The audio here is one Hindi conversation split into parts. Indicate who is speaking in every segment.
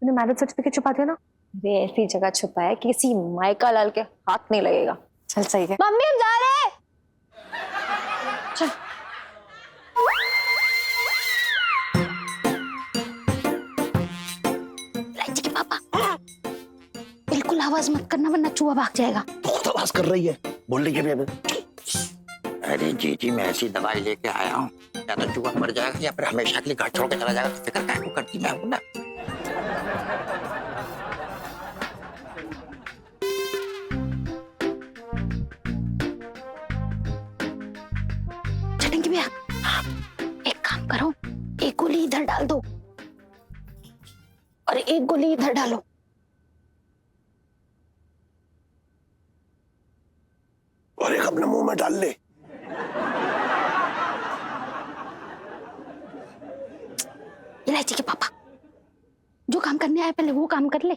Speaker 1: तूने मैरिज सर्टिफिकेट छुपा दिया ना? अरे ऐसी जगह छुपा है कि किसी माइका लाल के हाथ नहीं लगेगा। चल सही है। मम्मी हम जा रहे हैं। चल।
Speaker 2: लाइची के पापा बिल्कुल आवाज मत करना वरना चूहा भाग जाएगा।
Speaker 3: तो खुद आवाज कर रही है, बोल रही है। अरे जी मैं ऐसी दवाई लेके आया हूँ, या तो चूहा मर जाएगा या फिर हमेशा के लिए घर छोड़ के चला जाएगा। तो फिक्र काहे को करती, मैं हूं ना।
Speaker 2: चलेंगे भैया, एक काम करो, एक गोली इधर डाल दो और एक गोली इधर डालो।
Speaker 3: और एक अपने मुंह में डाल ले।
Speaker 2: इलायची के पापा जो काम करने आए पहले वो काम कर ले।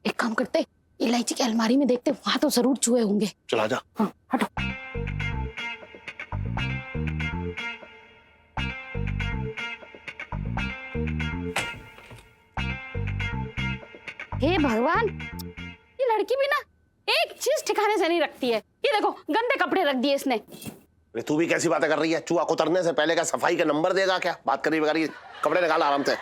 Speaker 2: एक काम करते, इलायची की अलमारी में देखते, वहां तो जरूर चूहे होंगे।
Speaker 3: चला जा।
Speaker 2: हाँ हटो। हे भगवान, ये लड़की भी ना एक चीज ठिकाने से नहीं रखती है। ये देखो गंदे कपड़े रख दिए इसने।
Speaker 3: अरे तू भी कैसी बातें कर रही है? चूहा उतरने से पहले का सफाई का नंबर देगा क्या? बात करी बगैर कपड़े निकाल आराम से।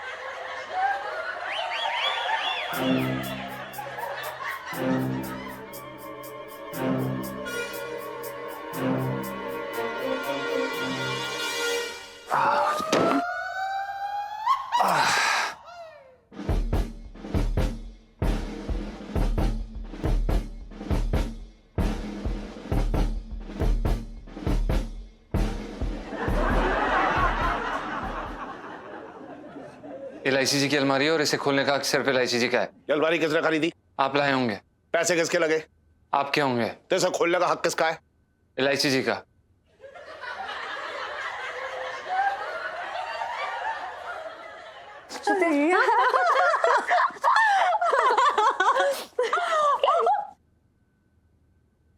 Speaker 4: इलायची जी की अलमारी है और इसे खोलने का हक सिर्फ इलायची जी का है।
Speaker 3: ये अलमारी किसने खरीदी?
Speaker 4: आप लाए होंगे।
Speaker 3: पैसे किसके लगे?
Speaker 4: आपके होंगे।
Speaker 3: तो इसे खोलने का हक किसका है?
Speaker 4: इलायची जी का।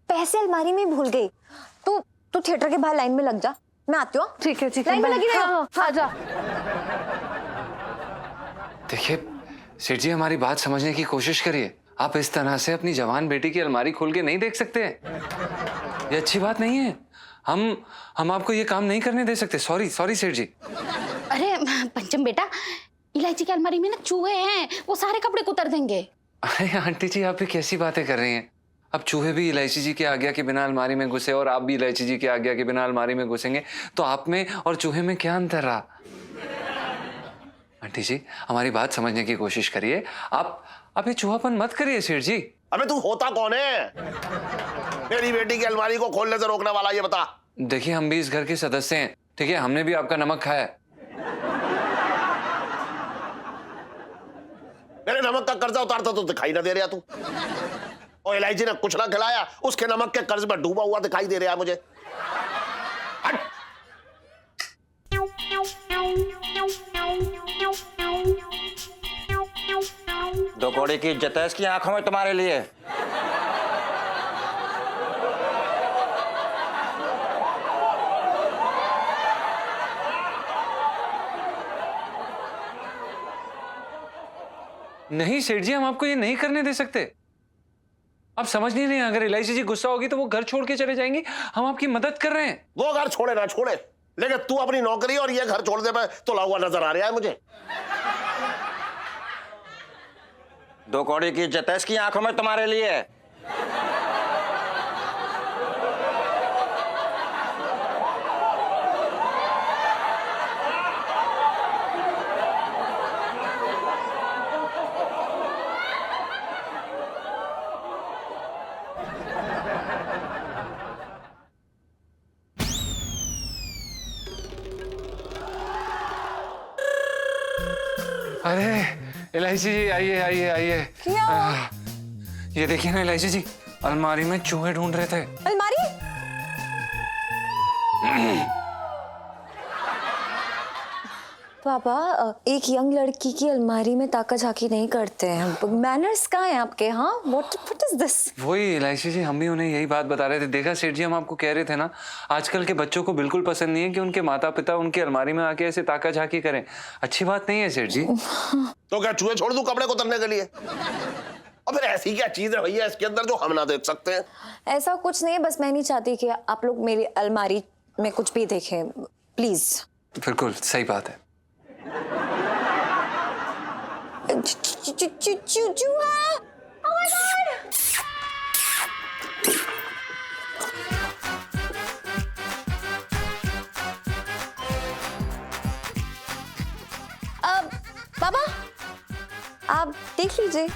Speaker 1: पैसे अलमारी में भूल गई। तू थिएटर के बाहर लाइन में लग जा, मैं आती हूँ। ठीक है
Speaker 2: लाइन में लगी रहो। हाँ जा।
Speaker 4: देखिए सेठ जी, हमारी बात समझने की कोशिश करिए। आप इस तरह से अपनी जवान बेटी की अलमारी खोल के नहीं देख सकते। ये अच्छी बात नहीं है। हम आपको ये काम नहीं करने दे सकते। सॉरी सेठ जी।
Speaker 2: अरे पंचम बेटा, इलायची की अलमारी में ना चूहे हैं, वो सारे कपड़े कुतर देंगे।
Speaker 4: अरे आंटी जी, आप भी कैसी बातें कर रही हैं? अब चूहे भी इलायची जी की आज्ञा के बिना अलमारी में घुसे और आप भी इलायची जी की आज्ञा के बिना अलमारी में घुसेंगे तो आप में और चूहे में क्या अंतर रहा? आंटी जी, हमारी बात समझने की कोशिश करिए। आप ये चूहापन मत करिए सेठ जी।
Speaker 3: अबे तू होता कौन है? मेरी बेटी की अलमारी को खोलने से रोकने वाला, ये बता।
Speaker 4: देखिए हम भी इस घर के सदस्य हैं, ठीक है? हमने भी आपका नमक खाया है।
Speaker 3: मेरे नमक का कर्जा उतारता तो दिखाई ना दे रहा तू। और इलायची ने कुछ ना खिलाया, उसके नमक के कर्ज में डूबा हुआ दिखाई दे रहा है मुझे। हट।
Speaker 5: दो कौड़ी की इज्जत है इसकी आंखों में तुम्हारे लिए।
Speaker 4: नहीं सेठ जी, हम आपको ये नहीं करने दे सकते। आप समझ नहीं रहे हैं, अगर इलायची जी गुस्सा होगी तो वो घर छोड़ के चले जाएंगी। हम आपकी मदद कर रहे हैं।
Speaker 3: वो घर छोड़े ना छोड़े, लेकिन तू अपनी नौकरी और ये घर छोड़ने पे तुला हुआ नजर आ रहा है मुझे।
Speaker 5: दो कौड़ी की इज्जत है इसकी आंखों में तुम्हारे लिए।
Speaker 4: अरे इलायची जी, आइए आइए आइए। ये देखिए ना इलायची जी, अलमारी में चूहे ढूंढ रहे थे।
Speaker 1: अलमारी? पापा एक यंग लड़की की अलमारी में ताका झाकी नहीं करते हैं। मैनर्स कहाँ हैं आपके? हाँ, व्हाट इज दिस?
Speaker 4: वही इलायची जी, हम भी उन्हें यही बात बता रहे थे। देखा सेठ जी, हम आपको कह रहे थे ना, आजकल के बच्चों को बिल्कुल पसंद नहीं है कि उनके माता पिता उनकी अलमारी में आके ऐसे ताका झाकी करें। अच्छी बात नहीं है सेठ जी।
Speaker 6: तो क्या चूहे छोड़ दूं कपड़े को उतरने के लिए? और फिर ऐसी क्या चीज है भैया इसके अंदर जो हम ना देख सकते हैं?
Speaker 1: ऐसा कुछ नहीं है, बस मैं नहीं चाहती कि आप लोग मेरी अलमारी में कुछ भी देखें, प्लीज।
Speaker 4: बिल्कुल सही बात है।
Speaker 1: चूहा! Oh my God! पापा, आप देख लीजिए।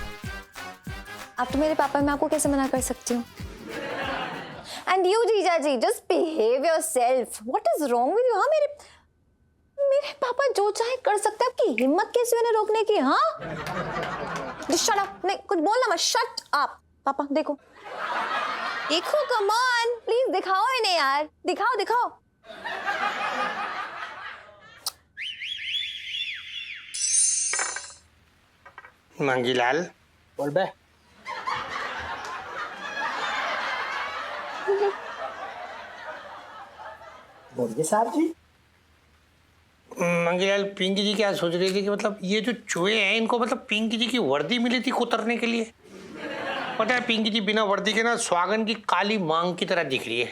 Speaker 1: आप तो मेरे पापा, मैं आपको कैसे मना कर सकती हूँ? एंड यू जीजा जी, just behave yourself. What is wrong with you? हाँ, मेरे पापा जो चाहे कर सकते हैं, आपकी हिम्मत कैसे उन्हें रोकने की? हाँ, शट अप। नहीं, कुछ बोलना मत, शट अप। पापा देखो, देखो, कम ऑन, प्लीज दिखाओ इन्हें यार, दिखाओ दिखाओ।
Speaker 7: मंगीलाल, बोल बे। बोलिए साहब जी। मंगीलाल, पिंकी जी क्या सोच रही थी कि मतलब ये जो चूहे हैं इनको मतलब पिंकी जी की वर्दी मिली थी कुतरने के लिए। पता है पिंकी जी बिना वर्दी के ना स्वागन की काली मांग की तरह दिख रही है।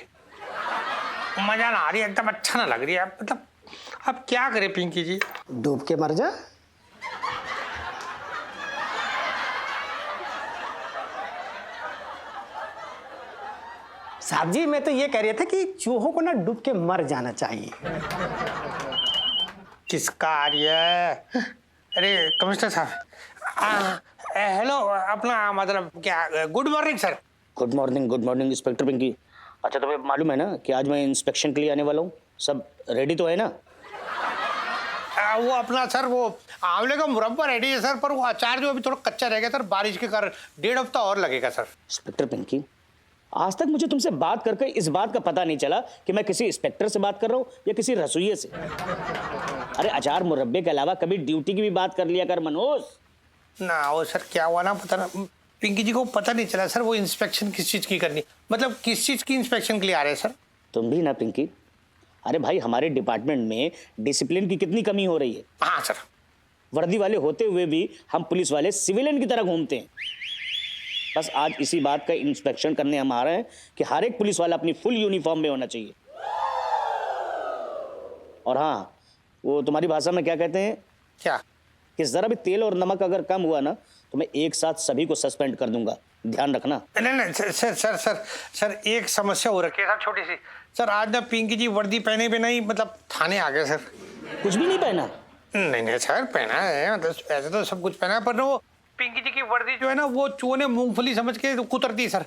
Speaker 7: मजा ना आ रही है, एकदम अच्छा ना लग रही है। मतलब अब क्या करे पिंकी जी?
Speaker 8: डूब के मर जा। साहब जी, मैं तो ये कह रहा था कि चूहों को ना डूब के मर जाना चाहिए।
Speaker 7: किसका आ रही है? अरे कमिश्नर साहब, हेलो, अपना मतलब क्या, good morning sir.
Speaker 8: Good morning inspector Pinky. अच्छा, तुम्हें मालूम है ना कि आज मैं इंस्पेक्शन के लिए आने वाला हूँ? सब रेडी तो है ना?
Speaker 7: वो अपना सर, वो आंवले का मुरब्बा रेडी है सर, पर वो अचार जो अभी थोड़ा कच्चा रह गया सर, बारिश के कारण 1.5 हफ्ता और लगेगा सर।
Speaker 8: इंस्पेक्टर पिंकी, आज तक मुझे तुमसे बात करके इस बात का पता नहीं चला कि मैं किसी इंस्पेक्टर से बात कर रहा हूँ या किसी रसोइये से। अरे अचार मुरब्बे के अलावा कभी ड्यूटी की भी बात कर लिया कर मनोज।
Speaker 7: ना वो सर क्या हुआ ना, पता ना, पिंकी जी को पता नहीं चला सर वो इंस्पेक्शन किस चीज़ की करनी, मतलब किस चीज़ की इंस्पेक्शन के लिए आ रहे हैं सर?
Speaker 8: तुम भी ना पिंकी। अरे भाई, हमारे डिपार्टमेंट में डिसिप्लिन की कितनी कमी हो रही है।
Speaker 7: हाँ सर।
Speaker 8: वर्दी वाले होते हुए भी हम पुलिस वाले सिविलियन की तरह घूमते हैं। बस आज इसी बात का इंस्पेक्शन करने हम आ रहे हैं कि हर एक पुलिस वाला अपनी फुल यूनिफॉर्म में होना चाहिए। और हाँ, वो तुम्हारी भाषा में क्या कहते हैं?
Speaker 7: क्या?
Speaker 8: कि जरा भी तेल और नमक अगर कम हुआ ना तो मैं एक साथ सभी को सस्पेंड कर दूंगा, ध्यान रखना।
Speaker 7: नहीं सर, एक समस्या हो रखी है सर, छोटी सी। सर आज ना पिंकी जी वर्दी पहने बिना ही मतलब थाने आ गए सर।
Speaker 8: कुछ भी नहीं पहना?
Speaker 7: नहीं सर, पहना है, मतलब ऐसे तो सब कुछ पहना है, पर वो पिंकी जी की वर्दी जो है ना वो चूहे ने मूंगफली समझ के कुतर दी सर।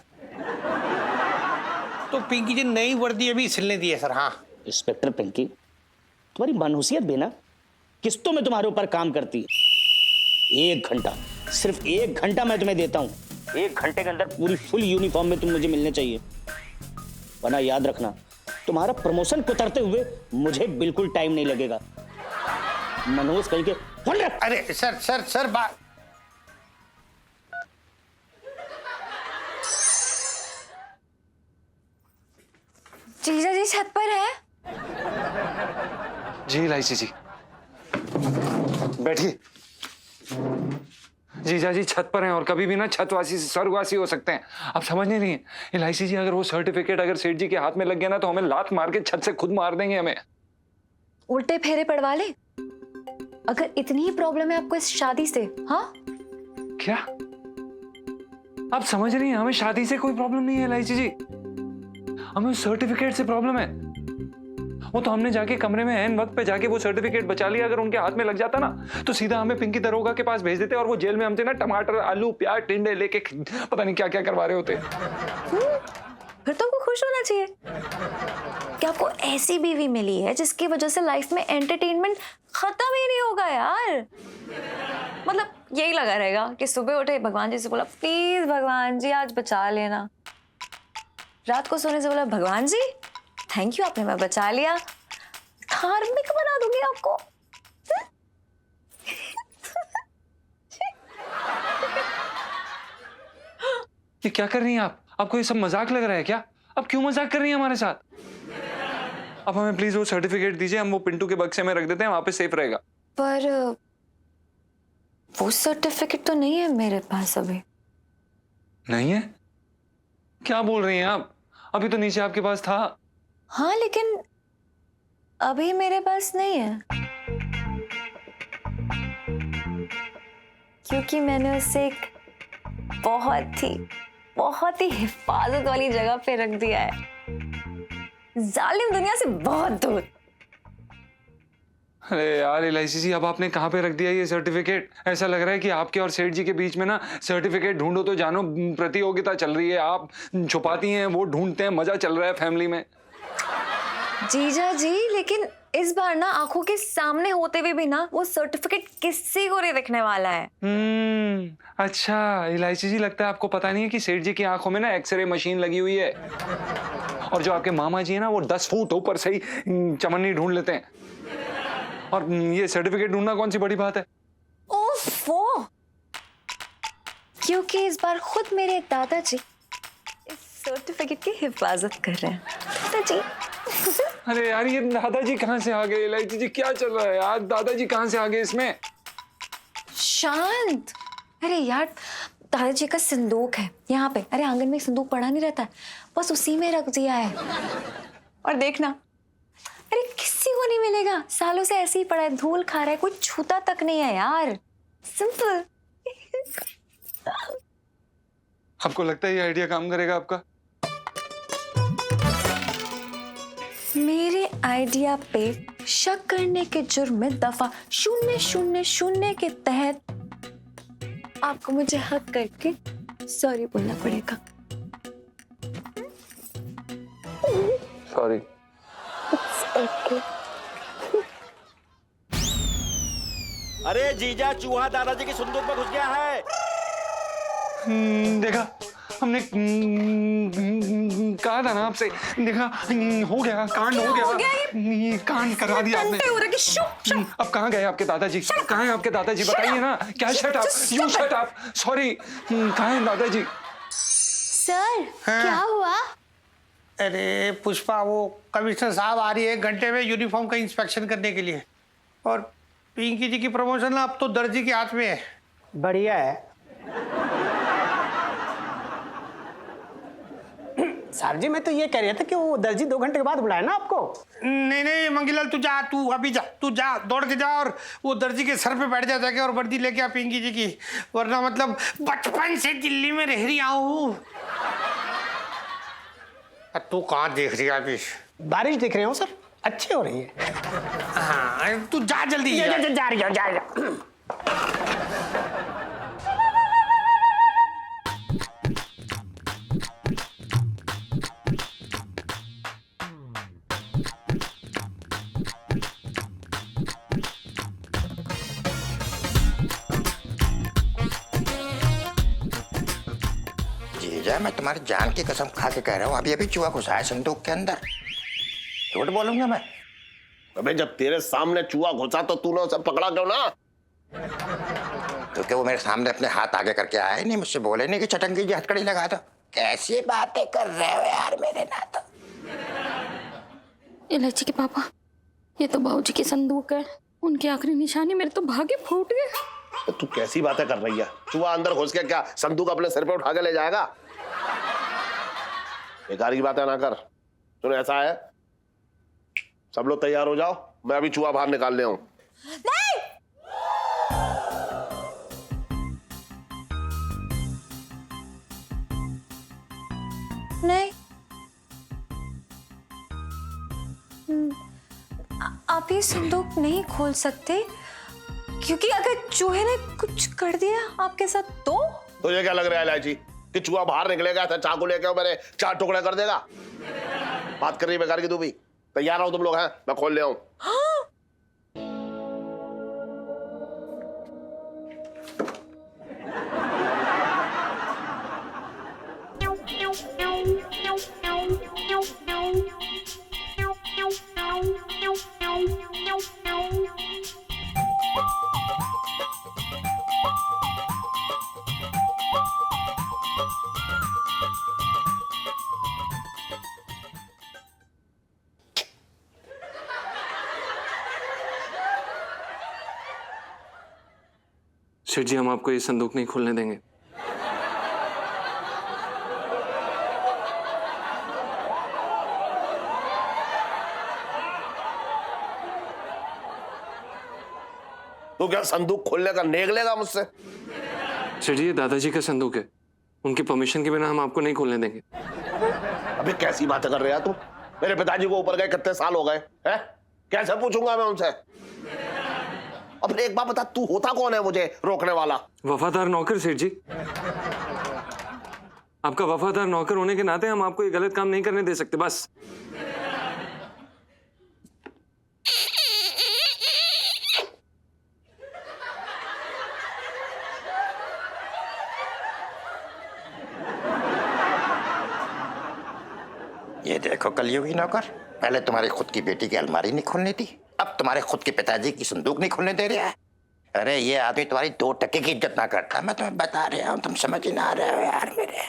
Speaker 7: तो पिंकी जी नई वर्दी अभी सिलने दी है सर। हाँ
Speaker 8: इंस्पेक्टर पिंकी, तुम्हारी मनहूसियत भी ना किस्तों में तुम्हारे ऊपर काम करती है। 1 घंटा, सिर्फ 1 घंटा मैं तुम्हें देता हूँ। 1 घंटे के अंदर पूरी फुल यूनिफॉर्म में तुम मुझे मिलने चाहिए, वरना याद रखना तुम्हारा प्रमोशन कुतरते हुए मुझे बिल्कुल टाइम नहीं लगेगा। मनोज कहीं के।
Speaker 7: अरे सर बात।
Speaker 1: जीजा जी छत पर है?
Speaker 4: जी इलायची जी, बैठिए। जीजा जी छत पर हैं और कभी भी ना छतवासी से स्वर्गवासी हो सकते हैं। आप समझ नहीं रही हैं इलायची जी, अगर वो सर्टिफिकेट अगर सेठ जी के हाथ में लग गया ना तो हमें लात मार के छत से खुद मार देंगे हमें।
Speaker 1: उल्टे फेरे पड़वा ले। अगर इतनी ही प्रॉब्लम है आपको इस शादी से? हाँ
Speaker 4: क्या आप समझ रही हैं? हमें शादी से कोई प्रॉब्लम नहीं है इलायची जी, हमें सर्टिफिकेट से प्रॉब्लम है। वो तो हमने जाके कमरे में ऐन वक्त पे जाके वो सर्टिफिकेट बचा लिया। अगर उनके हाथ में लग जाता ना तो सीधा हमें पिंकी दरोगा के पास भेज देते और वो जेल में हमसे ना टमाटर, आलू, प्याज, टिंडे लेके पता नहीं क्या क्या करवा रहे होते।
Speaker 1: फिर तो आपको खुश होना चाहिए कि आपको ऐसी बीवी मिली है जिसकी वजह से लाइफ में एंटरटेनमेंट खत्म ही नहीं होगा यार। मतलब यही लगा रहेगा कि सुबह उठे भगवान जी से बोला प्लीज भगवान जी आज बचा लेना, रात को सोने से बोला भगवान जी थैंक यू आपने मैं बचा लिया, धार्मिक बना दूंगी आपको।
Speaker 4: ये क्या कर रही हैं आप? आपको ये सब मजाक लग रहा है क्या? आप क्यों मजाक कर रही हैं हमारे साथ? आप हमें प्लीज वो सर्टिफिकेट दीजिए, हम वो पिंटू के बक्से में रख देते हैं, वहां पे सेफ रहेगा।
Speaker 1: पर वो सर्टिफिकेट तो नहीं है मेरे पास अभी।
Speaker 4: नहीं है? क्या बोल रही हैं आप? अभी तो नीचे आपके पास था।
Speaker 1: हाँ लेकिन अभी मेरे पास नहीं है, क्योंकि मैंने उसे एक बहुत ही हिफाजत वाली जगह पे रख दिया है, जालिम दुनिया से बहुत दूर।
Speaker 4: अरे यार इलायची जी, अब आपने कहाँ पे रख दिया ये सर्टिफिकेट? ऐसा लग रहा है कि आपके और सेठ जी के बीच में ना सर्टिफिकेट ढूंढो तो जानो प्रतियोगिता चल रही है। आप छुपाती हैं, वो ढूंढते हैं, मजा चल रहा है फैमिली में।
Speaker 1: जीजा जी, लेकिन इस बार ना आंखों के सामने होते हुए भी ना वो सर्टिफिकेट किसी को नहीं दिखने वाला है।
Speaker 4: अच्छा इलायची जी, लगता है आपको पता नहीं है कि सेठ जी की आंखों में ना एक्सरे मशीन लगी हुई है, और जो आपके मामा जी है ना वो 10 फुट ऊपर से ही चमन्नी ढूंढ लेते हैं, और ये सर्टिफिकेट ढूंढना कौन सी बड़ी बात है?
Speaker 1: ओफो, क्योंकि इस बार खुद मेरे दादाजी इस सर्टिफिकेट की हिफाजत कर रहे हैं। दादाजी
Speaker 4: अरे यार ये दादाजी कहाँ से आ गए? इलायची जी क्या चल रहा है यार? दादाजी कहाँ से आ गए इसमें?
Speaker 1: शांत। अरे यार दादाजी का संदूक है यहाँ पे, अरे आंगन में एक संदूक पड़ा नहीं रहता है, बस उसी में रख दिया है। और देखना, अरे किसी को नहीं मिलेगा, सालों से ऐसे ही पड़ा है, धूल खा रहा है, कोई छूता तक नहीं है यार। सिंपल।
Speaker 4: आपको लगता है ये आइडिया काम करेगा आपका?
Speaker 1: मेरे आइडिया पे शक करने के जुर्म में दफा 000 के तहत आपको मुझे हक करके सॉरी बोलना पड़ेगा।
Speaker 4: सॉरी।
Speaker 5: अरे जीजा, चूहा दादाजी की संदूक में घुस गया है।
Speaker 4: देखा, हमने कहा था ना आपसे, देखा हो गया, कांड हो गया, ये कांड करा दिया आपने। अब कहाँ गए आपके दादाजी? कहाँ हैं आपके दादाजी? बताइए ना। क्या shut up, you shut up. Sorry, कहाँ हैं दादाजी?
Speaker 2: सर क्या हुआ?
Speaker 7: अरे पुष्पा, वो कमिश्नर साहब आ रही है 1 घंटे में यूनिफॉर्म का इंस्पेक्शन करने के लिए, और पिंकी जी की प्रमोशन अब तो दर्जी के हाथ में है।
Speaker 9: बढ़िया है। साहब जी, मैं तो ये कह रहा था कि वो दर्जी 2 घंटे के बाद बुलाए ना आपको।
Speaker 7: नहीं मंगीलाल, तू जा, तू अभी जा, तू जा, दौड़ के जा और वो दर्जी के सर पे बैठ जा जाके, और वर्दी लेके आ पिंकी जी की, वरना मतलब बचपन से दिल्ली में रह रही हूँ। तू कहाँ देख रही है अभी?
Speaker 9: बारिश देख रहे हो सर, अच्छी हो रही है।
Speaker 7: हाँ, तू जा जल्दी।
Speaker 9: जा रही हो, जा रही हो।
Speaker 3: जीजा, मैं तुम्हारी जान की कसम खा के कह रहा हूँ, अभी अभी चूहा घुसा है संदूक के अंदर। झूठ बोलूंगा मैं?
Speaker 6: अबे जब तेरे सामने चूहा घुसा तो तूने उसे पकड़ा क्यों ना?
Speaker 3: क्योंकि वो मेरे सामने अपने हाथ आगे करके आया नहीं, मुझसे बोले नहीं कि चटंगी जी हथकड़ी लगा दो। कैसी बातें कर रहे हो यार मेरे ना। तो
Speaker 2: इलायची के पापा, ये तो बाबूजी की संदूक है, उनकी आखिरी निशानी। मेरे तो भागे फूट गए।
Speaker 6: तो तू कैसी बातें कर रही है? चूहा अंदर घुस के क्या संदूक अपने सिर पे उठा के ले जाएगा? बेकार की बातें ना कर। सुन, ऐसा है, सब लोग तैयार हो जाओ, मैं अभी चूहा बाहर निकालने हूं।
Speaker 1: नहीं, आप ये संदूक नहीं खोल सकते, क्योंकि अगर चूहे ने कुछ कर दिया आपके साथ तो
Speaker 6: ये क्या लग रहा है इलायची कि चूहा बाहर निकलेगा तो चाकू लेके मेरे 4 टुकड़े कर देगा? बात कर रही है बेकार की तू भी। तैयार हो तुम लोग? हैं, मैं खोल ले आऊं।
Speaker 4: सेठ जी, हम आपको ये संदूक नहीं खोलने देंगे।
Speaker 6: तो क्या संदूक खोलने का नेग लेगा मुझसे?
Speaker 4: सेठ जी, ये दादाजी का संदूक है, उनकी परमिशन के बिना हम आपको नहीं खोलने देंगे।
Speaker 6: अबे कैसी बातें कर रहे हैं तुम? मेरे पिताजी को ऊपर गए कितने साल हो गए हैं? कैसे पूछूंगा मैं उनसे? अब एक बात बता, तू होता कौन है मुझे रोकने वाला?
Speaker 4: वफादार नौकर सेठ जी। आपका वफादार नौकर होने के नाते हम आपको ये गलत काम नहीं करने दे सकते, बस।
Speaker 3: ये देखो कलयुगी नौकर, पहले तुम्हारी खुद की बेटी की अलमारी नहीं खोलनी थी, अब तुम्हारे खुद के पिताजी की संदूक नहीं खोलने दे रहा है। अरे ये आदमी तुम्हारी 2 टके की इज्जत ना करता, मैं तुम्हें बता रहा हूँ, तुम समझ ही ना रहे हो यार मेरे।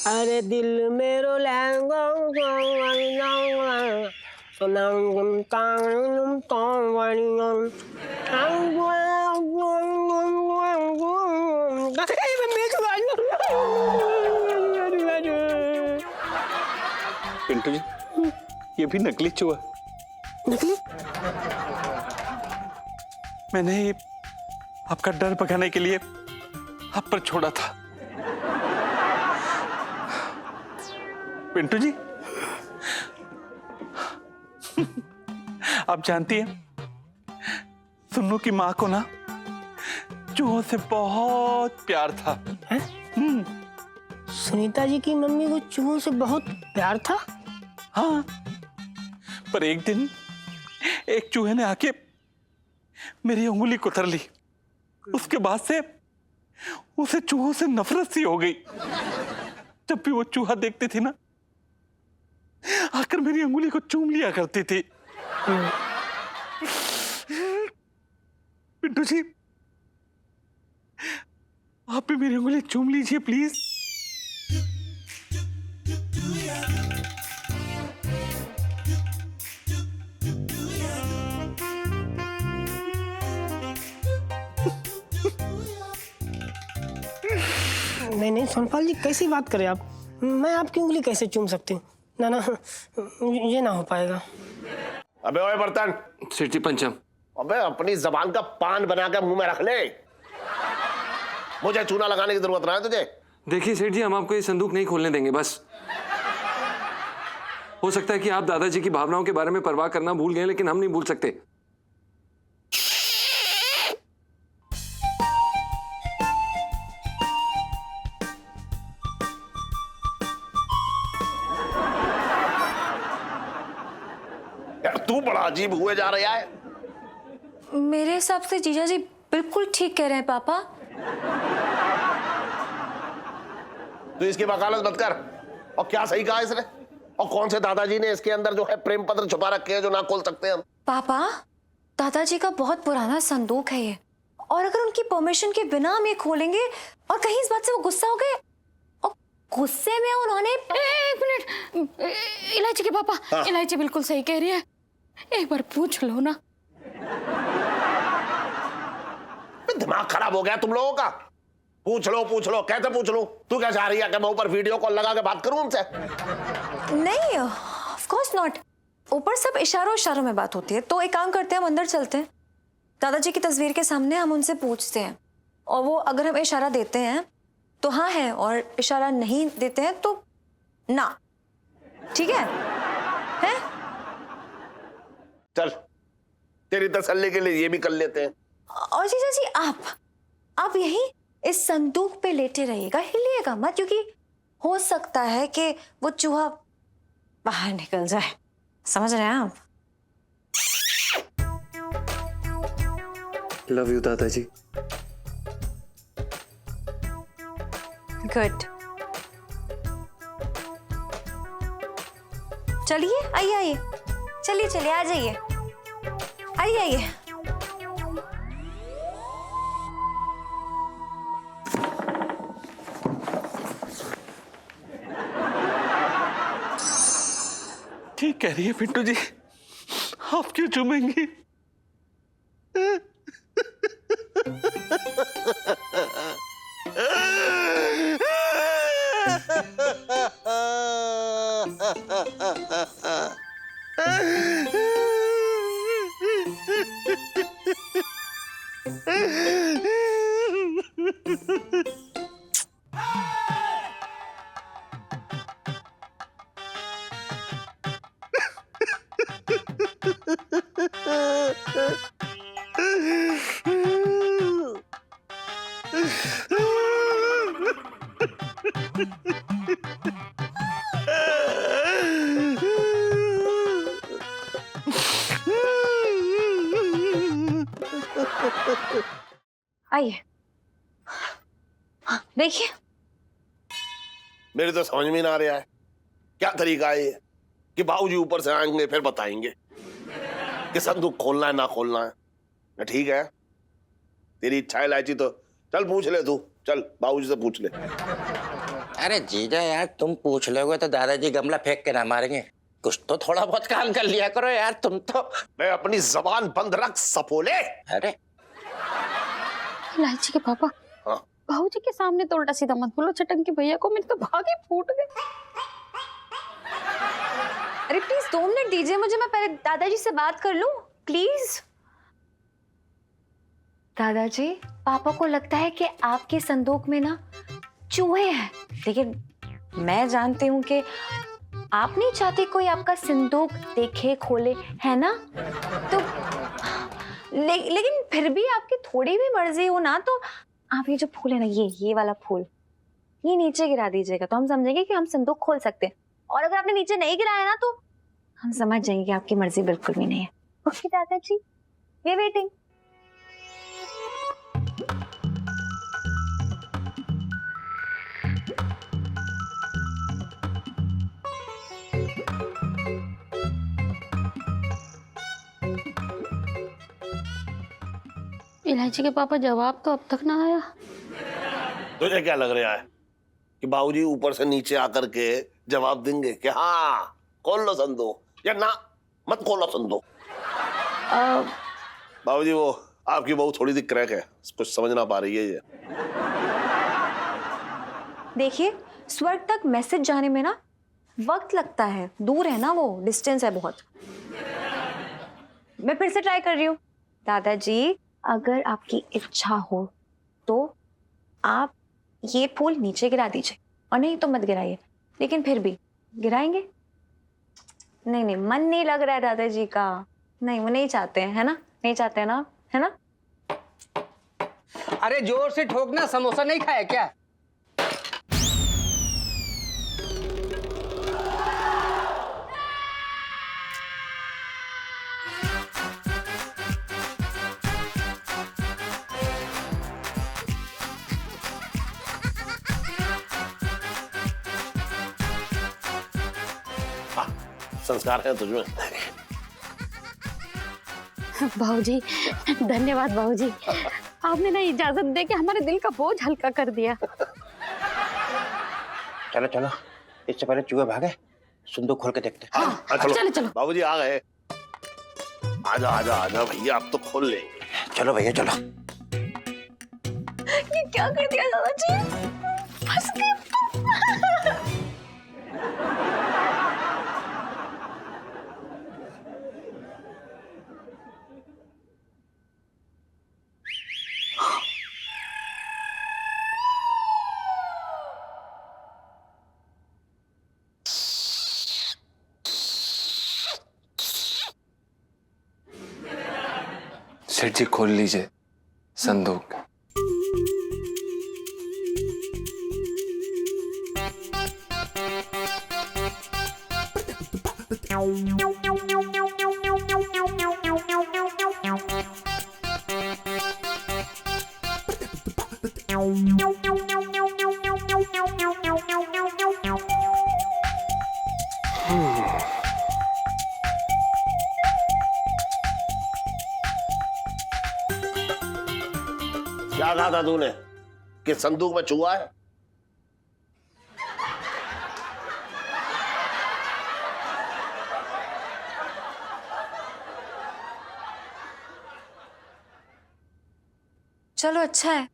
Speaker 9: अरे दिल मेरो
Speaker 8: पिंटू जी, ये भी नकली चूहा।
Speaker 9: नकली?
Speaker 8: मैंने ये आपका डर भगाने के लिए आप पर छोड़ा था। पिंटू जी, आप जानती हैं, सुन्नू की माँ को ना चूहों से बहुत प्यार था।
Speaker 9: सुनीता जी की मम्मी को चूहों से बहुत प्यार था?
Speaker 8: हाँ, पर एक दिन एक चूहे ने आके मेरी उंगली कुतर ली। उसके बाद से उसे चूहों से नफरत सी हो गई। जब भी वो चूहा देखती थी ना, आकर मेरी उंगली को चूम लिया करती थी। पिंटू जी, आप भी मेरी उंगली चूम लीजिए प्लीज।
Speaker 9: नहीं सोनपाल जी, कैसी बात करें आप? मैं आपकी उंगली कैसे चूम सकती हूँ? ना ना, ये ना हो पाएगा।
Speaker 6: अबे ओए बर्तन!
Speaker 4: सेठ जी, पंचम।
Speaker 6: अबे अपनी जबान का पान बना के मुंह में रख ले, मुझे चूना लगाने की जरूरत ना है तुझे।
Speaker 4: देखिए सेठ जी, हम आपको ये संदूक नहीं खोलने देंगे, बस। हो सकता है कि आप दादाजी की भावनाओं के बारे में परवाह करना भूल गए, लेकिन हम नहीं भूल सकते।
Speaker 6: यार तू बड़ा अजीब हुए जा रहा है।
Speaker 1: मेरे हिसाब से जीजा जी बिल्कुल ठीक कह रहे हैं पापा।
Speaker 6: तू इसकी वकालत मत कर। और क्या सही कहा इसने? और कौन से दादाजी ने इसके अंदर जो है प्रेम पत्र छुपा रखे हैं जो ना खोल सकते हम?
Speaker 1: पापा, दादाजी का बहुत पुराना संदूक है ये, और अगर उनकी परमिशन के बिना हम ये खोलेंगे और कहीं इस बात से वो गुस्सा हो गए और गुस्से में उन्होंने।
Speaker 2: एक मिनट, इलायची के पापा। हाँ। इलायची बिल्कुल सही कह रही है, एक बार पूछ लो ना।
Speaker 6: दिमाग खराब हो गया तुम लोगों का। पूछ लो, कैसे पूछ लूं? तू क्या चाह रही है कि मैं ऊपर वीडियो कॉल लगा के बात करूं उनसे?
Speaker 1: नहीं, ऑफ कोर्स नॉट। ऊपर सब इशारों में बात होती है। तो एक काम करते हैं, हम अंदर चलते हैं, दादाजी की तस्वीर के सामने हम उनसे पूछते हैं, और वो अगर हम इशारा देते हैं तो हाँ है, और इशारा नहीं देते हैं तो ना। ठीक है? हैं?
Speaker 6: चल, तेरी तसल्ली के लिए ये भी कर लेते हैं।
Speaker 1: और जीजा जी, आप यहीं इस संदूक पे लेटे रहिएगा, हिलिएगा मत, क्योंकि हो सकता है कि वो चूहा बाहर निकल जाए। समझ रहे हैं आप?
Speaker 4: लव यू दादाजी।
Speaker 1: गुड। चलिए, आइए, चलिए, आ जाइए, आइए।
Speaker 6: ठीक कह रही है पिंटू जी, आप क्यों चूमेंगी?
Speaker 1: आइए। हाँ, देखिए।
Speaker 6: मेरे तो समझ में ना आ रहा है क्या तरीका है ये कि बाबूजी ऊपर से आएंगे फिर बताएंगे कि संदूक खोलना है ना खोलना है। ना ठीक है, तेरी इच्छा है इलायची तो चल पूछ ले तू, चल बाबूजी से पूछ ले।
Speaker 3: अरे जीजा यार, तुम पूछ लोगे तो दादाजी गमला फेंक के ना मारेंगे। कुछ तो थोड़ा बहुत काम कर लिया करो यार तुम तो।
Speaker 6: मैं अपनी जबान बंद रख सपोले।
Speaker 3: अरे
Speaker 2: इलायची के पापा,
Speaker 6: हाँ।
Speaker 2: बाबूजी के सामने तो उल्टा सीधा मत बोलो चटंकी भैया को, मेरे तो भागे फूट गए।
Speaker 1: अरे प्लीज 2 मिनट दीजिए मुझे, मैं पहले दादाजी से बात कर लूं प्लीज। दादाजी, पापा को लगता है कि आपके संदूक में ना चूहे हैं, लेकिन मैं जानती हूँ कि आप नहीं चाहते कोई आपका संदूक देखे खोले, है ना? तो लेकिन फिर भी आपकी थोड़ी भी मर्जी हो ना, तो आप ये जो फूल है ना, ये वाला फूल, ये नीचे गिरा दीजिएगा तो हम समझेंगे कि हम संदूक खोल सकते हैं। और अगर आपने नीचे नहीं गिराया ना तो हम समझ जाएंगे कि आपकी मर्जी बिल्कुल भी नहीं है। ओके दादाजी, वी वेटिंग।
Speaker 2: इलायची के पापा, जवाब तो अब तक ना आया।
Speaker 6: तुझे क्या लग रहा है कि बाबूजी ऊपर से नीचे आकर के जवाब देंगे कि हाँ खोल लो संदूक या ना मत खोलो संदूक? बाबूजी, वो आपकी बहू थोड़ी सी क्रैक है, कुछ समझ ना पा रही है ये।
Speaker 1: देखिए, स्वर्ग तक मैसेज जाने में ना वक्त लगता है, दूर है ना, वो डिस्टेंस है बहुत। मैं फिर से ट्राई कर रही हूँ। दादाजी, अगर आपकी इच्छा हो तो आप ये फूल नीचे गिरा दीजिए, और नहीं तो मत गिराइए। लेकिन फिर भी गिराएंगे? नहीं, मन नहीं लग रहा है दादाजी का। नहीं, वो नहीं चाहते हैं, है ना? नहीं चाहते हैं ना, है ना?
Speaker 10: अरे जोर से ठोकना, समोसा नहीं खाया क्या?
Speaker 6: संस्कार है तुझमें।
Speaker 2: बाबूजी, धन्यवाद बाबूजी, आपने ना इजाजत दे के हमारे दिल का बोझ हल्का कर दिया।
Speaker 3: चलो चलो, इससे पहले चूहे भागे, संदूक खोल के देखते हैं।
Speaker 2: हाँ, चलो चलो।
Speaker 6: बाबूजी आ गए। आजा आजा आजा भैया, अब तो खोल लेंगे।
Speaker 3: चलो भैया चलो।
Speaker 1: ये क्या कर दिया दादाजी? फंस गए।
Speaker 4: सेठ जी, खोल लीजिए संदूक।
Speaker 6: क्या कहा था तूने कि संदूक में चूहा है?
Speaker 1: चलो अच्छा है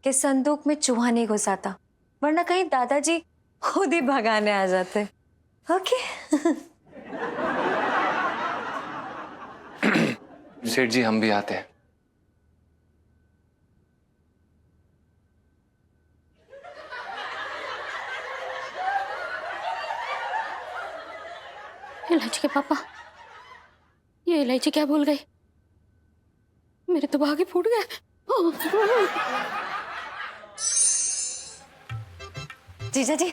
Speaker 1: कि संदूक में चूहा नहीं घुसाता, वरना कहीं दादाजी खुद ही भगाने आ जाते। ओके।
Speaker 4: सेठ जी हम भी आते हैं।
Speaker 2: इलायची के पापा, ये इलायची क्या भूल गई? मेरे तो भागे फूट गए।
Speaker 1: जीजा जी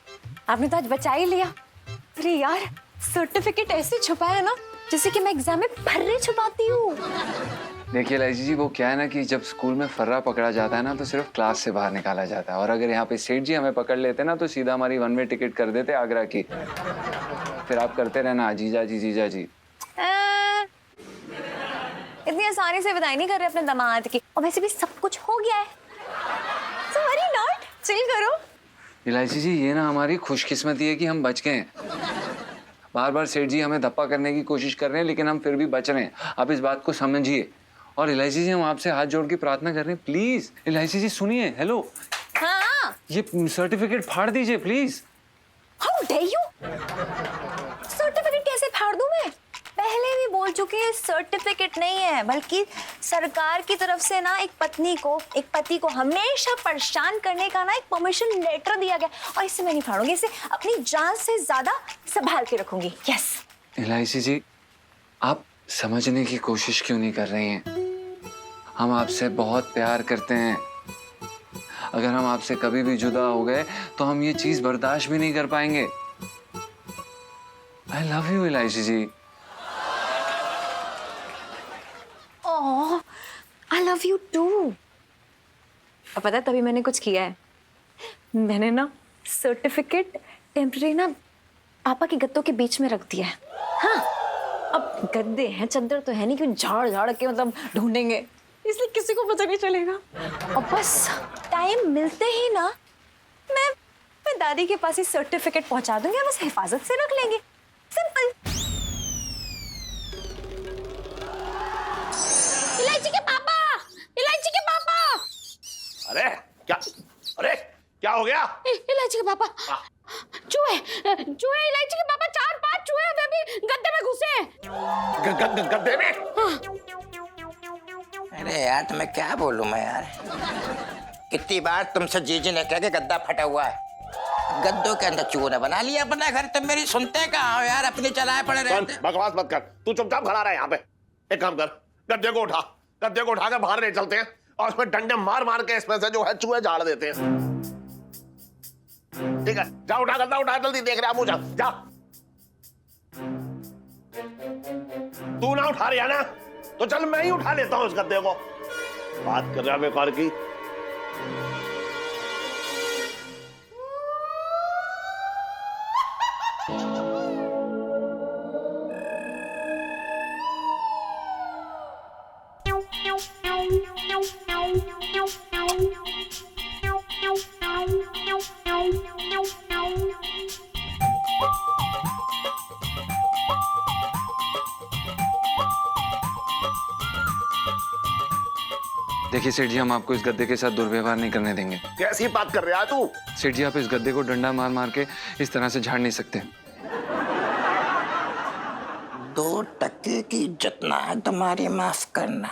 Speaker 1: आपने तो आज बचा ही लिया। अरे यार सर्टिफिकेट ऐसे छुपाया ना जैसे कि मैं एग्जाम में फर्रे छुपाती हूँ।
Speaker 4: देखिए इलायची जी, वो क्या है ना कि जब स्कूल में फर्रा पकड़ा जाता है ना तो सिर्फ क्लास से बाहर निकाला जाता है, और अगर यहाँ पे सेठ जी हमें पकड़ लेते ना तो सीधा हमारी 1 वे टिकट कर देते आगरा की। फिर आप करते रहना जीजा जी जीजा जी।
Speaker 1: इतनी आसानी से विदाई नहीं कर रहे अपने दामाद की, और वैसे भी सब कुछ हो गया है। So worry not, चिल करो।
Speaker 4: इलायची जी ये ना हमारी खुशकिस्मती है कि हम बच गए हैं। बार बार सेठ जी हमें धप्पा करने की कोशिश कर रहे हैं लेकिन हम फिर भी बच रहे हैं। आप इस बात को समझिए। और इलायची जी हम आपसे हाथ जोड़ के प्रार्थना कर रहे हैं, प्लीज इलायची जी सुनिए। हेलो,
Speaker 1: हाँ
Speaker 4: ये सर्टिफिकेट फाड़ दीजिए please.
Speaker 1: How dare you. Certificate कैसे फाड़ दूं मैं? पहले भी बोल चुकी है सर्टिफिकेट नहीं है, बल्कि सरकार की तरफ से ना एक पत्नी को, एक पति को हमेशा परेशान करने का ना एक परमिशन लेटर दिया गया, और इसे मैं नहीं फाड़ूंगी। इसे अपनी जान से ज्यादा संभाल के रखूंगी। यस।
Speaker 4: इलायची जी आप समझने की कोशिश क्यों नहीं कर रही हैं? हम आपसे बहुत प्यार करते हैं। अगर हम आपसे कभी भी जुदा हो गए तो हम ये चीज बर्दाश्त भी नहीं कर पाएंगे। आई लव यू इलायची जी।
Speaker 1: ओह, I love you too। और पता है तभी मैंने कुछ किया है। मैंने ना सर्टिफिकेट टेम्परेरी ना पापा के गद्दों के बीच में रख दिया है। हाँ, अब गद्दे हैं, चद्दर तो है नहीं कि झाड़ झाड़ के मतलब ढूंढेंगे, इसलिए किसी को पता नहीं चलेगा। और बस टाइम मिलते ही ना मैं दादी के पास ही सर्टिफिकेट पहुंचा दूंगी, बस हिफाजत से रख लेंगे। सिंपल।
Speaker 2: इलायची के पापा, इलायची के पापा।
Speaker 6: अरे क्या हो गया?
Speaker 2: इलायची के पापा, चूहे चूहे, इलायची के पापा 4-5 चूहे अभी भी गद्दे में घुसे हैं।
Speaker 6: गद्दे में?
Speaker 3: अरे यार तुम्हें क्या बोलूं मैं यार, कितनी बार तुमसे जीजी ने कहा कि गद्दा फटा हुआ है, गद्दों के अंदर चूहों ने बना लिया अपना घर। तुम मेरी सुनते कहाँ हो यार, अपने चलाए पड़े रहते।
Speaker 6: बकवास मत कर, तू चुपचाप खड़ा रहा यहाँ पे। एक काम कर, गद्दे को उठा के बाहर ले चलते हैं और उसमें डंडे मार मार के इसमें से जो है चूहे झाड़ देते हैं। ठीक है, जा उठा, गद्दा उठा, जल्दी। देख रहा मुझे, जा। तू ना उठा रही है ना, तो चल मैं ही उठा लेता हूं उस गद्दे को। बात कर रहा बेकार की।
Speaker 4: देखिए सेठ जी हम आपको इस गद्दे के साथ दुर्व्यवहार नहीं करने देंगे।
Speaker 6: कैसी बात कर रहा है तू?
Speaker 4: सेठ जी आप इस गद्दे को डंडा मार मार के इस तरह से झाड़ नहीं सकते।
Speaker 3: 2 टके की इज्जत ना है तुम्हारी, माफ करना।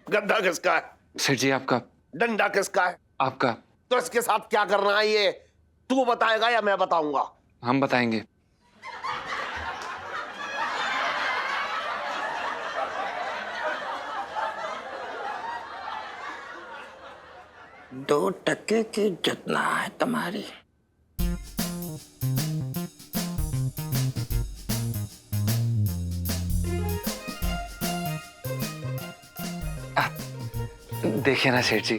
Speaker 6: गद्दा किसका है?
Speaker 4: सेठ जी आपका।
Speaker 6: डंडा किसका है?
Speaker 4: आपका।
Speaker 6: तो इसके साथ क्या करना है ये तू बताएगा या मैं बताऊंगा?
Speaker 4: हम बताएंगे।
Speaker 3: दो टके की इज्जत ना है तुम्हारी।
Speaker 4: देखिए ना सेठ जी,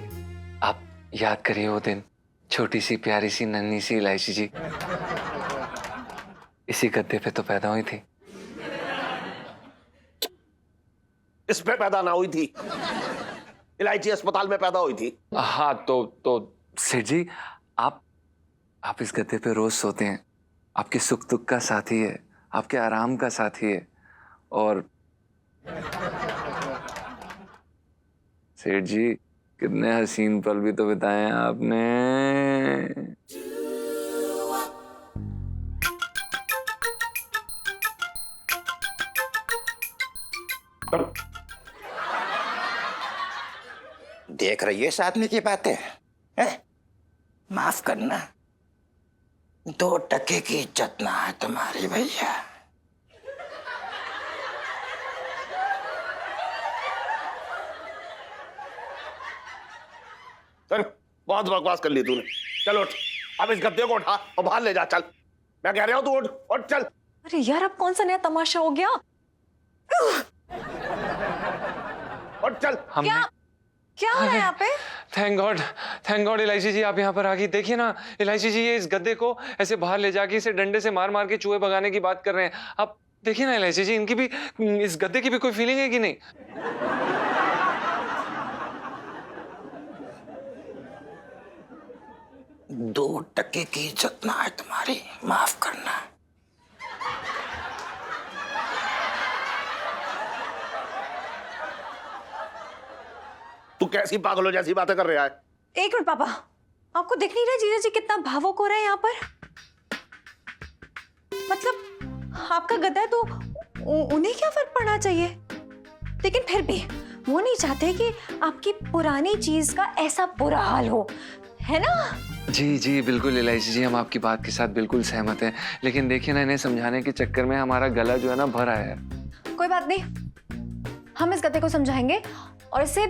Speaker 4: आप याद करिए वो दिन, छोटी सी प्यारी सी नन्ही सी इलायची जी इसी गद्दे पे तो पैदा हुई थी।
Speaker 6: इस पे पैदा ना हुई थी, इलायची अस्पताल में पैदा हुई थी।
Speaker 4: हाँ तो सेठ जी आप आप इस गद्दे पे रोज सोते हैं, आपके सुख दुख का साथी है, आपके आराम का साथी है। और सेठ जी, कितने हसीन पल भी तो बिताए हैं आपने।
Speaker 3: देख रही है इस आदमी की बातें हैं? माफ करना, 2 टके की इज्जत ना है तुम्हारी भैया।
Speaker 6: चल, बहुत बकवास कर ली तूने। चल उठ, अब इस गद्दे को उठा और बाहर ले जा। चल, मैं कह रहा हूं तू उठ, उठ चल।
Speaker 1: अरे यार, अब कौन सा नया तमाशा हो गया?
Speaker 6: उठ चल।
Speaker 1: क्या हो रहा है यहाँ पे?
Speaker 4: थैंक गॉड इलायची जी आप यहाँ पर आ गई। देखिए ना इलायची जी, ये इस गद्दे को ऐसे बाहर ले जाके इसे डंडे से मार मार के चूहे भगाने की बात कर रहे हैं। आप देखिए ना इलायची जी, इनकी भी, इस गद्दे की भी कोई फीलिंग है कि नहीं?
Speaker 3: 2 टके की इज्जत ना है तुम्हारी, माफ करना।
Speaker 6: तू कैसी पागलों जैसी बातें कर रहा है?
Speaker 1: एक मिनट पापा, आपको दिख नहीं रहा जीजा जी कितना भावुक हो रहा है यहाँ पर? मतलब आपका गद्दा है तो उन्हें क्या फर्क पड़ना चाहिए, लेकिन फिर भी वो नहीं चाहते कि आपकी पुरानी चीज का ऐसा बुरा हाल हो, है ना?
Speaker 4: जी बिल्कुल इलायची जी, हम आपकी बात के साथ बिल्कुल सहमत हैं। लेकिन देखिए ना, इन्हें समझाने के चक्कर में हमारा गला जो है ना भर आया है।
Speaker 1: कोई बात नहीं, हम इस गद्दे को समझाएंगे और इसे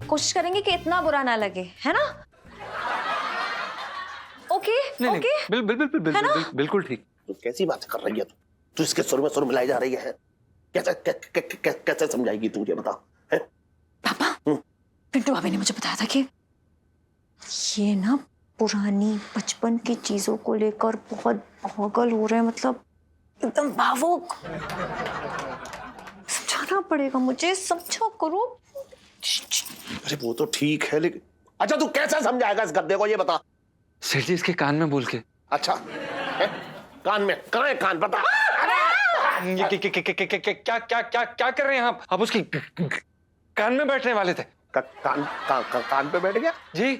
Speaker 1: कोशिश करेंगे कि इतना बुरा ना लगे, है ना? ओके ओके,
Speaker 4: बिल्कुल ठीक।
Speaker 6: तू कैसी बातें कर रही है? तू इसके सुर में सुर मिलाई जा रही है। कैसे समझाएगी तू, ये बता?
Speaker 1: पापा, पिंटू भाभी ने मुझे बताया था कि ये ना पुरानी बचपन की चीजों को लेकर बहुत पागल हो रहे हैं, मतलब एकदम भावुक। समझाना पड़ेगा मुझे, समझा करो।
Speaker 6: अरे वो तो ठीक है, लेकिन अच्छा तू कैसे समझाएगा इस गद्दे को, ये बता?
Speaker 4: सेठ जी, इसके कान में बोल के।
Speaker 6: अच्छा है? कान में? कहाँ है कान, बता।
Speaker 4: ये क्या कर रहे हैं आप? आप उसकी कान में बैठने वाले थे।
Speaker 6: कान पे बैठ गया
Speaker 1: जी?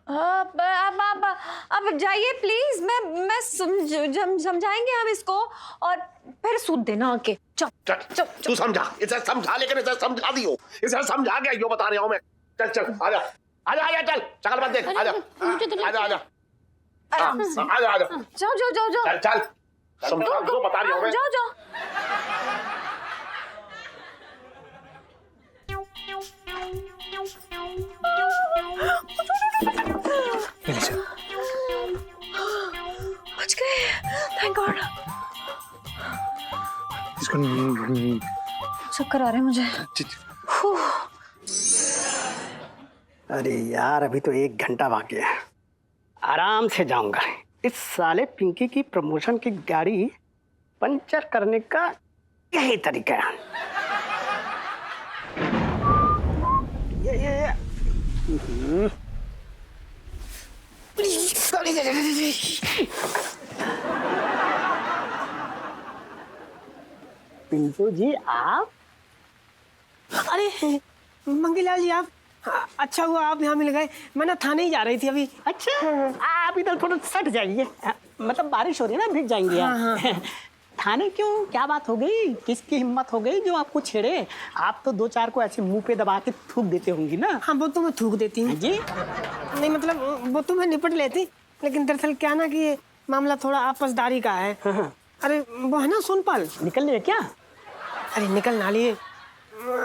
Speaker 1: अब जाइए प्लीज, मैं समझाएंगे हम इसको और फिर सूद देना आके। चल
Speaker 6: तू समझा, इसे समझा, लेकिन इसे समझा दियो, इसे समझा गया, यो बता रहा हूं मैं। चल आजा चल, शक्ल मत देख, आजा आजा जाओ चल समझा, जो बता रही हूं मैं।
Speaker 1: जाओ बच गए, थैंक गॉड। चक्कर आ रहे हैं मुझे।
Speaker 10: अरे यार, अभी तो 1 घंटा बाकी है, आराम से जाऊंगा। इस साले पिंकी की प्रमोशन की गाड़ी पंचर करने का यही तरीका है। ये पिंटू जी आप?
Speaker 9: अरे मंगीलाल जी, आप? अच्छा हुआ आप यहाँ मिल गए, मैं ना थाने ही जा रही थी अभी।
Speaker 10: अच्छा, आप इधर थोड़ा सट जाइए, मतलब बारिश हो रही है ना, भीग जाएंगे आप। थाने क्यों, क्या बात हो गई? किसकी हिम्मत हो गई जो आपको छेड़े? आप तो 2-4 को ऐसे मुंह पे दबा के थूक देते होंगी ना।
Speaker 9: हाँ, वो तो मैं थूक देती हूँ
Speaker 10: जी।
Speaker 9: नहीं मतलब वो तो मैं निपट लेती, लेकिन दरअसल क्या ना कि ये मामला थोड़ा आपसदारी का है। अरे वो है ना सोनपाल,
Speaker 10: निकल लिए क्या?
Speaker 9: अरे निकल ना लिए,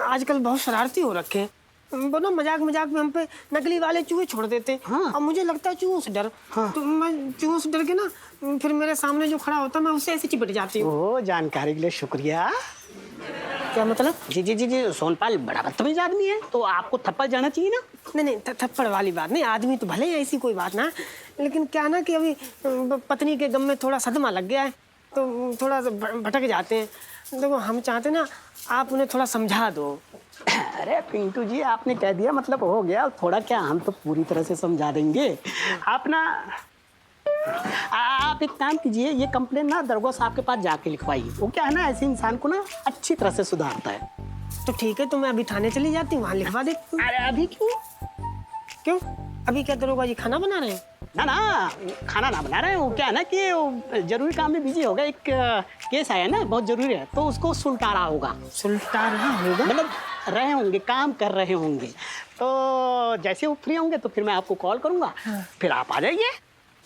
Speaker 9: आजकल बहुत शरारती हो रखे हैं। वो ना मजाक में हम पे नकली वाले चूहे छोड़ देते।
Speaker 10: हाँ।
Speaker 9: और मुझे लगता है चूहों से डर। हाँ। तो मैं चूहों से डर के ना फिर मेरे सामने जो खड़ा होता मैं उससे ऐसे चिपट जाती हूँ।
Speaker 10: ओ, जानकारी के लिए शुक्रिया।
Speaker 9: क्या मतलब?
Speaker 10: जी, सोनपाल बड़ा बदतमीज आदमी है, तो आपको थप्पड़ जाना चाहिए ना।
Speaker 9: नहीं थप्पड़ वाली बात नहीं, आदमी तो भले ही, ऐसी कोई बात ना, लेकिन क्या ना कि अभी पत्नी के गम में थोड़ा सदमा लग गया है, तो थोड़ा भटक जाते हैं। देखो हम चाहते ना आप उन्हें थोड़ा समझा दो।
Speaker 10: अरे पिंटू जी, आपने कह दिया मतलब हो गया, थोड़ा क्या, हम तो पूरी तरह से समझा देंगे। आप ना आप एक काम कीजिए, ये कंप्लेन ना दरोगा साहब के पास जाके लिखवाइए। वो क्या है ना, ऐसे इंसान को ना अच्छी तरह से सुधारता है।
Speaker 9: तो ठीक है, तो मैं अभी थाने चली जाती हूँ, वहाँ लिखवा देती हूँ।
Speaker 10: अरे अभी क्यों?
Speaker 9: क्यों? अभी क्या दरोगा जी खाना बना रहे हैं?
Speaker 10: ना ना, खाना ना बना रहे हैं। वो क्या है ना कि वो जरूरी काम में बिजी होगा। एक केस आया ना, बहुत जरूरी है, तो उसको सुलटा रहा होगा।
Speaker 9: सुलटा रहा होगा
Speaker 10: मतलब रहे होंगे, काम कर रहे होंगे। तो जैसे वो फ्री होंगे तो फिर मैं आपको कॉल करूंगा। फिर आप आ जाइए।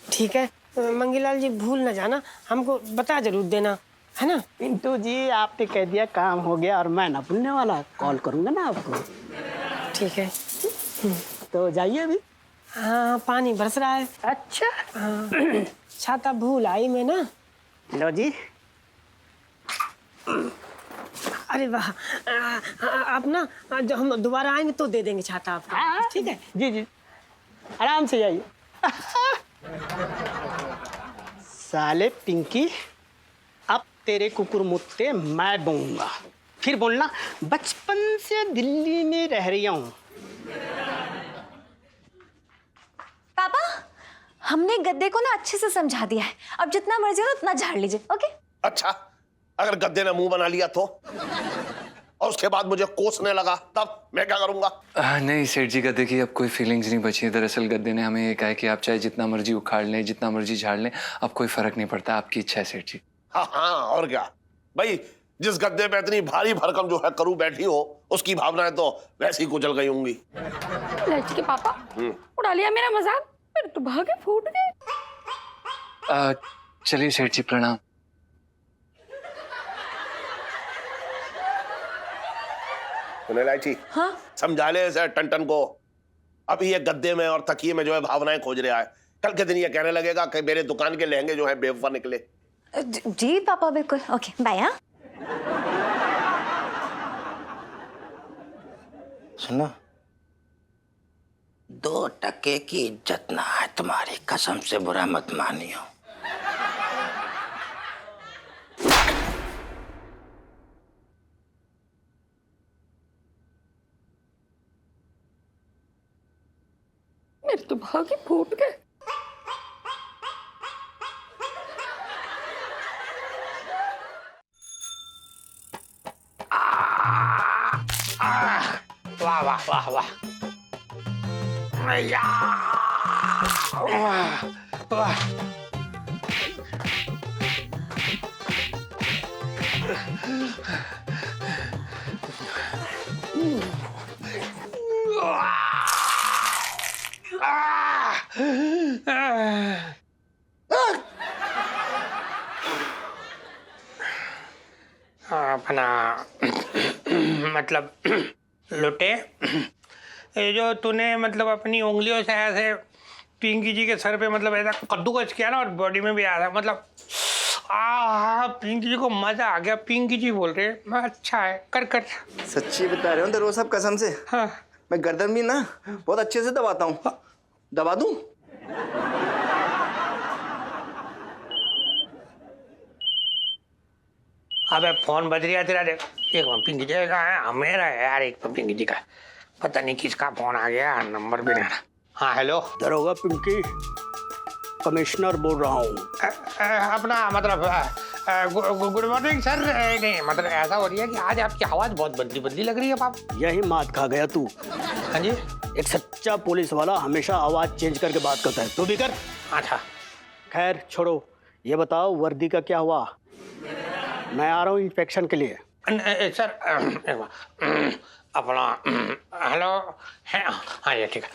Speaker 9: ठीक है, मंगीलाल जी भूल ना जाना, हमको बता जरूर देना, है ना?
Speaker 10: पिंटू जी, आपने कह दिया काम हो गया और मैं ना भूलने वाला, कॉल करूंगा ना आपको।
Speaker 9: ठीक है।
Speaker 10: तो जाइए अभी।
Speaker 9: हाँ, पानी बरस रहा है।
Speaker 10: अच्छा।
Speaker 9: हाँ, छाता भूल आई मैं ना।
Speaker 10: लो जी।
Speaker 9: अरे वाह, आप ना जब हम दोबारा आएंगे तो दे देंगे छाता आपको।
Speaker 10: हाँ,
Speaker 9: ठीक है।
Speaker 10: जी जी, आराम से जाइए। साले पिंकी, अब तेरे कुकुर मुत्ते मैं बोऊंगा। फिर बोलना बचपन से दिल्ली में रह रही हूँ।
Speaker 1: पापा, हमने गद्दे को ना अच्छे से समझा दिया है, अब जितना मर्जी हो उतना झाड़ लीजिए। ओके?
Speaker 6: अच्छा, अगर गद्दे ने मुंह बना लिया तो, और उसके बाद मुझे कोसने लगा, तब मैं क्या करूंगा?
Speaker 4: नहीं सेठ जी, गद्दे की अब कोई फीलिंग्स नहीं बची है। दरअसल गद्दे ने हमें ये कहा है कि आप चाहे जितना मर्जी उखाड़ लें, जितना मर्जी झाड़ लें, अब कोई फर्क नहीं पड़ता। आपकी इच्छा है सेठ जी।
Speaker 6: हाँ हाँ, और क्या भाई, जिस गद्दे पे इतनी भारी भरकम जो है करू बैठी हो, उसकी भावनाएं तो वैसी कुचल गई होंगी।
Speaker 2: लड़की के पापा, उड़ा लिया मेरा मजाक, मेरे तो भागे फूट गए।
Speaker 4: चलिए सेठ जी, प्रणाम।
Speaker 6: इलायची,
Speaker 1: हाँ?
Speaker 6: समझा ले इसे टन को। अभी ये गद्दे में और तकिए में जो है भावनाएं खोज रहा है, कल के दिन ये कहने लगेगा कि मेरे दुकान के लहंगे जो है बेवफा निकले।
Speaker 1: जी पापा, बिल्कुल। Okay, bye. हाँ,
Speaker 3: सुनो, 2 टके की इज्जत ना है तुम्हारी, कसम से बुरा मत मानियो।
Speaker 2: मेरे तो भागे फूट गए।
Speaker 7: वाह वाह वाह वाह, या वाह वाह। अपना मतलब लुटे, ये जो तूने मतलब अपनी उंगलियों से ऐसे पिंकी जी के सर पे मतलब ऐसा कद्दूकस किया ना, और बॉडी में भी आया, मतलब पिंकी जी को मजा आ गया। पिंकी जी बोल रहे हैं, अच्छा है, कर कर।
Speaker 11: सच्ची बता रहे हो दरोगा साहब, कसम से।
Speaker 7: हाँ।
Speaker 11: मैं गर्दन भी ना बहुत अच्छे से दबाता हूँ। दबा दूं?
Speaker 7: अबे फोन बज रहा है तेरा, देख। एक पिंकी जी का है, मेरा है यार, एक तो पिंकी जी का, पता नहीं किसका फोन आ गया, नंबर भी नहीं। हाँ हेलो,
Speaker 10: दरोगा पिंकी, कमिश्नर बोल रहा हूँ।
Speaker 7: अपना मतलब गुड मॉर्निंग सर। नहीं मतलब ऐसा हो रही है कि आज आपकी आवाज बहुत बदली बदली लग रही है पाप।
Speaker 10: यही मात खा गया तू।
Speaker 7: हाँ जी।
Speaker 10: एक सच्चा पुलिस वाला हमेशा आवाज चेंज करके बात करता है, तू भी कर।
Speaker 7: अच्छा
Speaker 10: खैर छोड़ो, ये बताओ वर्दी का क्या हुआ? मैं आ रहा हूँ इंस्पेक्शन के लिए।
Speaker 7: सर अपना हेलो, हाँ ये ठीक है।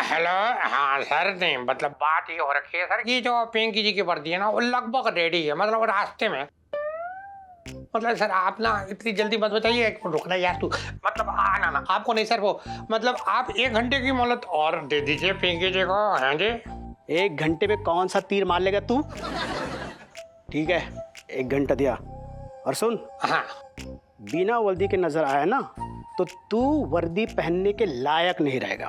Speaker 7: हेलो, हाँ सर, नहीं मतलब बात ये हो रखी है सर कि जो पिंकी जी की वर्दी है ना, वो लगभग रेडी है, मतलब रास्ते में। मतलब सर आप ना इतनी जल्दी मत बताइए, एक मिनट रुकना यार तू, मतलब आना ना आपको नहीं सर, वो मतलब आप 1 घंटे की मोहलत और दे दीजिए पिंकी जी को। हाँ जी।
Speaker 10: 1 घंटे में कौन सा तीर मार लेगा तू? ठीक है, 1 घंटा दिया। और सुन,
Speaker 7: हाँ,
Speaker 10: बिना वर्दी के नजर आया ना तो तू वर्दी पहनने के लायक नहीं रहेगा।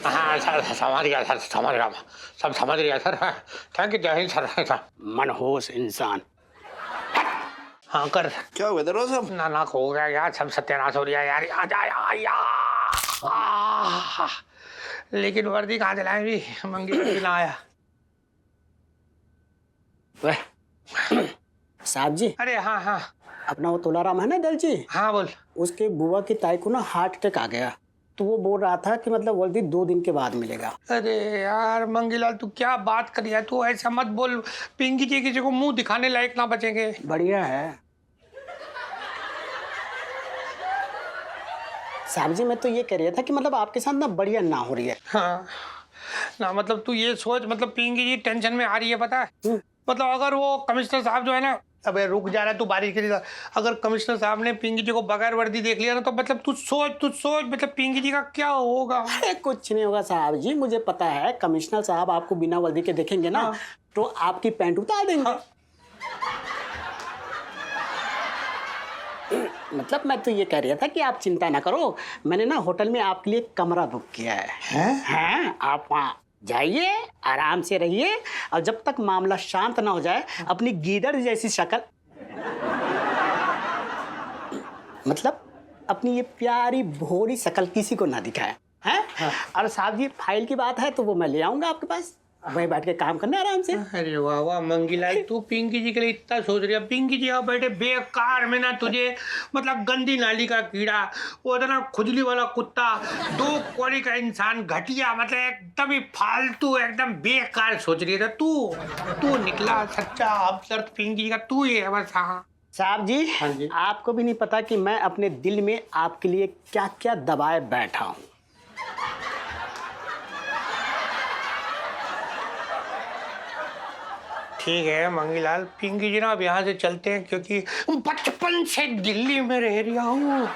Speaker 7: हाँ सर, समझ गया सर, समझ गया, सब समझ गया सर। थैंक यू, जय हिंद सर।
Speaker 10: मनहोश इंसान।
Speaker 7: हाँ कर।
Speaker 11: क्या हुआ दरोगा साहब?
Speaker 7: ना हो गया यार, सब सत्यानाश हो रहा है यार। आ जा यार। लेकिन वर्दी कहाँ दिलाएं भी, मंगी भी ना आया।
Speaker 10: साहब जी,
Speaker 7: अरे हाँ हाँ
Speaker 10: अपना वो तुलाराम है ना दल जी,
Speaker 7: हाँ बोल।
Speaker 10: उसके बुआ की ताई को ना हार्ट अटैक आ गया, तो वो बोल रहा था कि मतलब वर्दी 2 दिन के बाद मिलेगा।
Speaker 7: अरे यार मंगीलाल तू क्या बात कर रहा, तू ऐसा मत बोल। पिंकी जी किसी को मुंह दिखाने लायक ना बचेंगे।
Speaker 10: बढ़िया है साहब जी, मैं तो ये कह रहा था कि मतलब आपके साथ ना बढ़िया ना हो रही है।
Speaker 7: हाँ ना, मतलब तू ये सोच, मतलब पिंकी जी टेंशन में आ रही है, पता है। मतलब अगर वो कमिश्नर साहब जो है ना, अबे रुक जा रहा है तू बारिश के लिए, अगर कमिश्नर साहब ने पिंकी जी को बगैर वर्दी देख लिया ना, तो मतलब तू सोच मतलब पिंकी जी का क्या होगा।
Speaker 10: अरे कुछ नहीं होगा साहब जी, मुझे पता है कमिश्नर साहब आपको बिना वर्दी के देखेंगे ना, तो आपकी पैंट उतार देंगे। मतलब मैं तो ये कह रहा था कि आप चिंता ना करो, मैंने ना होटल में आपके लिए कमरा बुक किया है। हैं? आप वहाँ जाइए, आराम से रहिए, और जब तक मामला शांत ना हो जाए अपनी गीदड़ जैसी शक्ल, मतलब अपनी ये प्यारी भोली शक्ल किसी को ना दिखाए। हैं? और साहब जी फाइल की बात है तो वो मैं ले आऊंगा आपके पास, वहीं बैठ के काम करना आराम से।
Speaker 7: अरे वाह वाह मंगीलाल, तू पिंकी जी के लिए इतना सोच रही है। पिंकी जी अब बैठे बेकार में ना तुझे, मतलब गंदी नाली का कीड़ा, वो था ना खुजली वाला कुत्ता, 2 कौड़ी का इंसान, घटिया, मतलब एकदम ही फालतू, एकदम बेकार सोच रही है। तू निकला सच्चा अफसर पिंकी जी का, तू ही है बस। हाँ
Speaker 10: साहब जी,
Speaker 7: हाँ जी,
Speaker 10: आपको भी नहीं पता कि मैं अपने दिल में आपके लिए क्या क्या दबाए बैठा हूँ।
Speaker 7: ठीक है मंगीलाल, पिंकी जी ना अब यहाँ से चलते हैं, क्योंकि बचपन से दिल्ली में रह रहा हूँ।